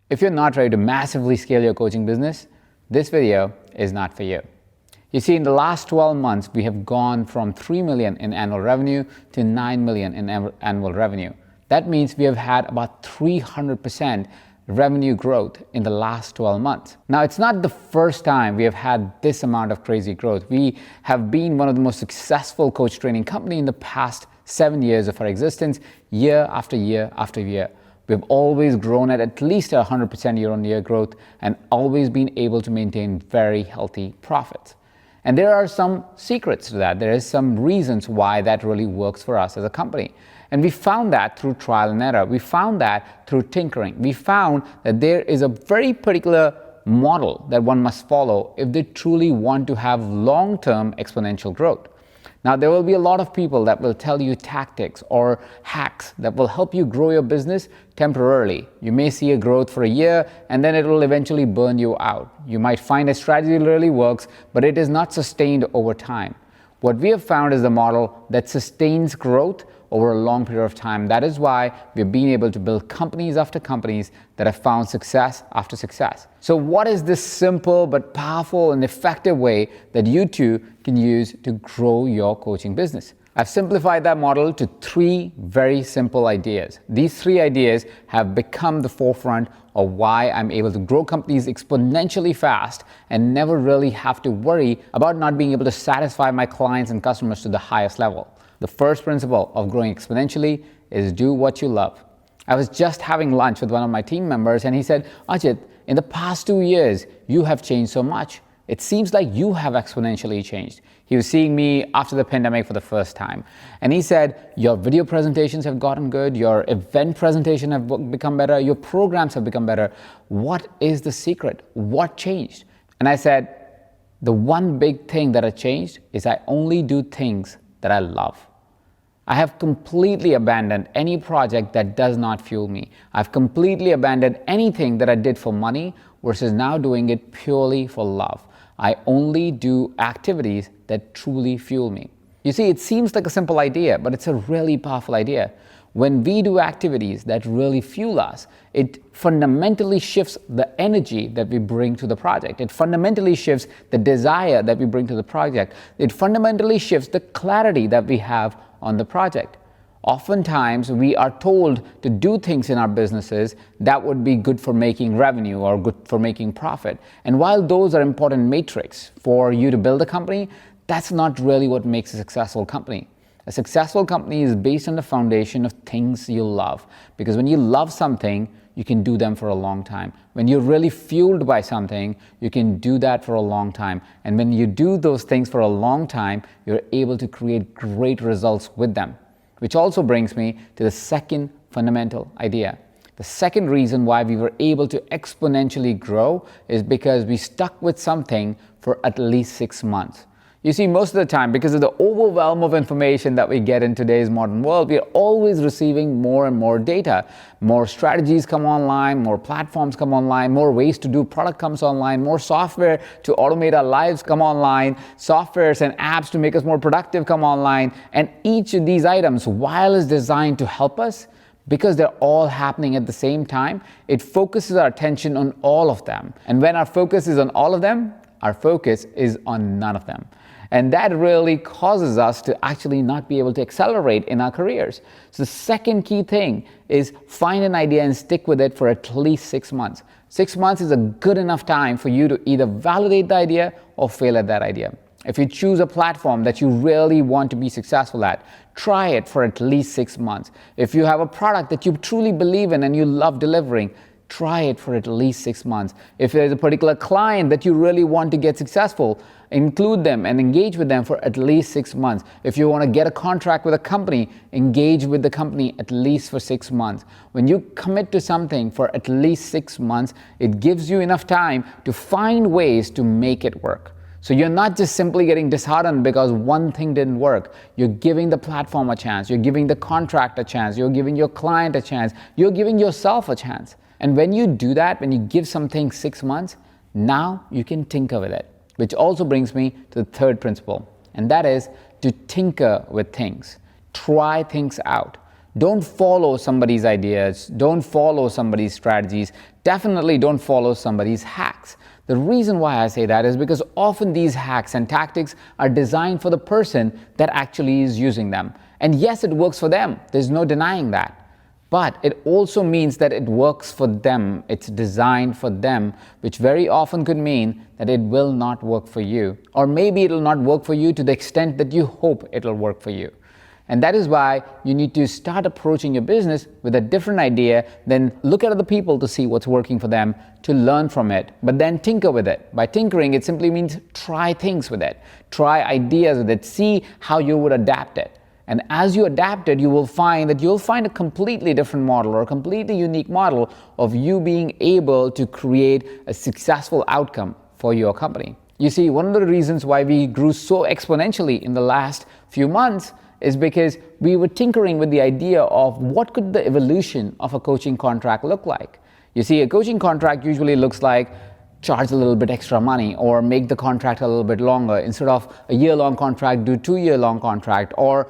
If you're not ready to massively scale your coaching business, this video is not for you. You see, in the last 12 months, we have gone from 3 million in annual revenue to 9 million in annual revenue. That means we have had about 300% revenue growth in the last 12 months. Now, it's not the first time we have had this amount of crazy growth. We have been one of the most successful coach training company in the past 7 years of our existence, year after year after year. We've always grown at least 100% year-on-year growth and always been able to maintain very healthy profits. And there are some secrets to that. There is some reasons why that really works for us as a company. And we found that through trial and error. We found that through tinkering. We found that there is a very particular model that one must follow if they truly want to have long-term exponential growth. Now, there will be a lot of people that will tell you tactics or hacks that will help you grow your business temporarily. You may see a growth for a year and then it will eventually burn you out. You might find a strategy really works, but it is not sustained over time. What we have found is the model that sustains growth over a long period of time. That is why we've been able to build companies after companies that have found success after success. So what is this simple but powerful and effective way that you too can use to grow your coaching business? I've simplified that model to 3 very simple ideas. These 3 ideas have become the forefront of why I'm able to grow companies exponentially fast and never really have to worry about not being able to satisfy my clients and customers to the highest level. The first principle of growing exponentially is do what you love. I was just having lunch with one of my team members and he said, Ajit, in the past 2 years, you have changed so much. It seems like you have exponentially changed. He was seeing me after the pandemic for the first time. And he said, your video presentations have gotten good, your event presentation have become better, your programs have become better. What is the secret? What changed? And I said, the one big thing that has changed is I only do things that I love. I have completely abandoned any project that does not fuel me. I've completely abandoned anything that I did for money versus now doing it purely for love. I only do activities that truly fuel me. You see, it seems like a simple idea, but it's a really powerful idea. When we do activities that really fuel us, it fundamentally shifts the energy that we bring to the project. It fundamentally shifts the desire that we bring to the project. It fundamentally shifts the clarity that we have on the project. Oftentimes, we are told to do things in our businesses that would be good for making revenue or good for making profit. And while those are important metrics for you to build a company, that's not really what makes a successful company. A successful company is based on the foundation of things you love. Because when you love something, you can do them for a long time. When you're really fueled by something, you can do that for a long time. And when you do those things for a long time, you're able to create great results with them. Which also brings me to the second fundamental idea. The second reason why we were able to exponentially grow is because we stuck with something for at least 6 months. You see, most of the time, because of the overwhelm of information that we get in today's modern world, we are always receiving more and more data. More strategies come online, more platforms come online, more ways to do product comes online, more software to automate our lives come online, softwares and apps to make us more productive come online. And each of these items, while it's designed to help us, because they're all happening at the same time, it focuses our attention on all of them. And when our focus is on all of them, our focus is on none of them. And that really causes us to actually not be able to accelerate in our careers. So the second key thing is find an idea and stick with it for at least 6 months. 6 months is a good enough time for you to either validate the idea or fail at that idea. If you choose a platform that you really want to be successful at, try it for at least 6 months. If you have a product that you truly believe in and you love delivering, try it for at least 6 months. If there's a particular client that you really want to get successful, include them and engage with them for at least 6 months. If you want to get a contract with a company, engage with the company at least for 6 months. When you commit to something for at least 6 months, it gives you enough time to find ways to make it work. So you're not just simply getting disheartened because one thing didn't work. You're giving the platform a chance. You're giving the contract a chance. You're giving your client a chance. You're giving yourself a chance. And when you do that, when you give something 6 months, now you can tinker with it. Which also brings me to the third principle, and that is to tinker with things. Try things out. Don't follow somebody's ideas. Don't follow somebody's strategies. Definitely don't follow somebody's hacks. The reason why I say that is because often these hacks and tactics are designed for the person that actually is using them. And yes, it works for them. There's no denying that. But it also means that it works for them. It's designed for them, which very often could mean that it will not work for you. Or maybe it'll not work for you to the extent that you hope it'll work for you. And that is why you need to start approaching your business with a different idea, then look at other people to see what's working for them, to learn from it, but then tinker with it. By tinkering, it simply means try things with it, try ideas with it, see how you would adapt it. And as you adapt it, you will find that you'll find a completely different model or a completely unique model of you being able to create a successful outcome for your company. You see, one of the reasons why we grew so exponentially in the last few months is because we were tinkering with the idea of what could the evolution of a coaching contract look like. You see, a coaching contract usually looks like charge a little bit extra money or make the contract a little bit longer. Instead of a year-long contract, do 2-year-long contract, or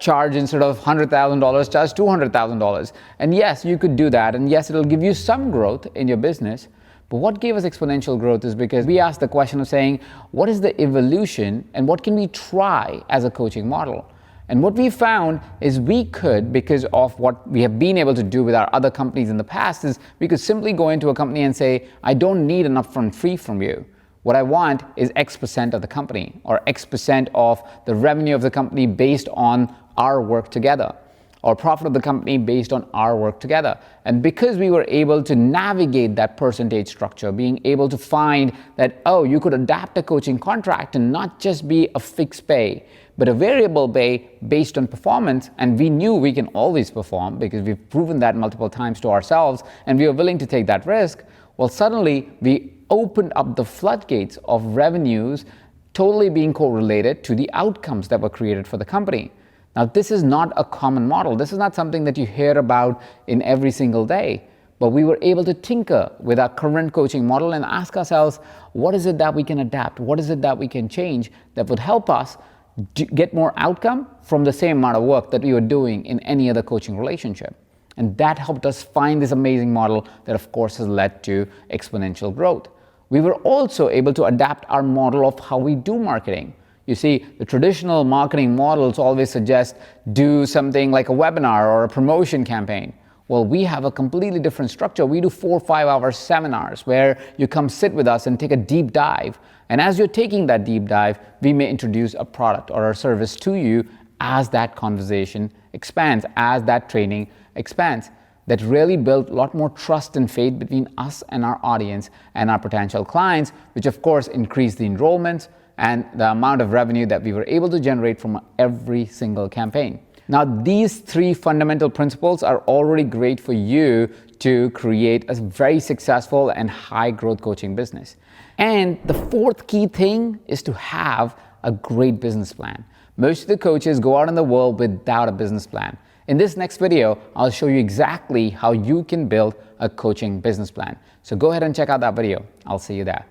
charge instead of $100,000, charge $200,000. And yes, you could do that. And yes, it'll give you some growth in your business. But what gave us exponential growth is because we asked the question of saying, what is the evolution and what can we try as a coaching model? And what we found is we could, because of what we have been able to do with our other companies in the past, is we could simply go into a company and say, I don't need an upfront fee from you. What I want is X% of the company, or X% of the revenue of the company based on our work together, or profit of the company based on our work together. And because we were able to navigate that percentage structure, being able to find that, oh, you could adapt a coaching contract and not just be a fixed pay, but a variable pay based on performance, and we knew we can always perform because we've proven that multiple times to ourselves, and we were willing to take that risk. Well, suddenly we opened up the floodgates of revenues totally being correlated to the outcomes that were created for the company. Now, this is not a common model. This is not something that you hear about in every single day. But we were able to tinker with our current coaching model and ask ourselves, what is it that we can adapt? What is it that we can change that would help us get more outcome from the same amount of work that we were doing in any other coaching relationship? And that helped us find this amazing model that, of course, has led to exponential growth. We were also able to adapt our model of how we do marketing. You see, the traditional marketing models always suggest do something like a webinar or a promotion campaign. Well, we have a completely different structure. We do 4 or 5 hour seminars where you come sit with us and take a deep dive. And as you're taking that deep dive, we may introduce a product or a service to you as that conversation expands, as that training expands. That really built a lot more trust and faith between us and our audience and our potential clients, which of course increased the enrollments and the amount of revenue that we were able to generate from every single campaign. Now, these 3 fundamental principles are already great for you to create a very successful and high growth coaching business. And the 4th key thing is to have a great business plan. Most of the coaches go out in the world without a business plan. In this next video, I'll show you exactly how you can build a coaching business plan. So go ahead and check out that video. I'll see you there.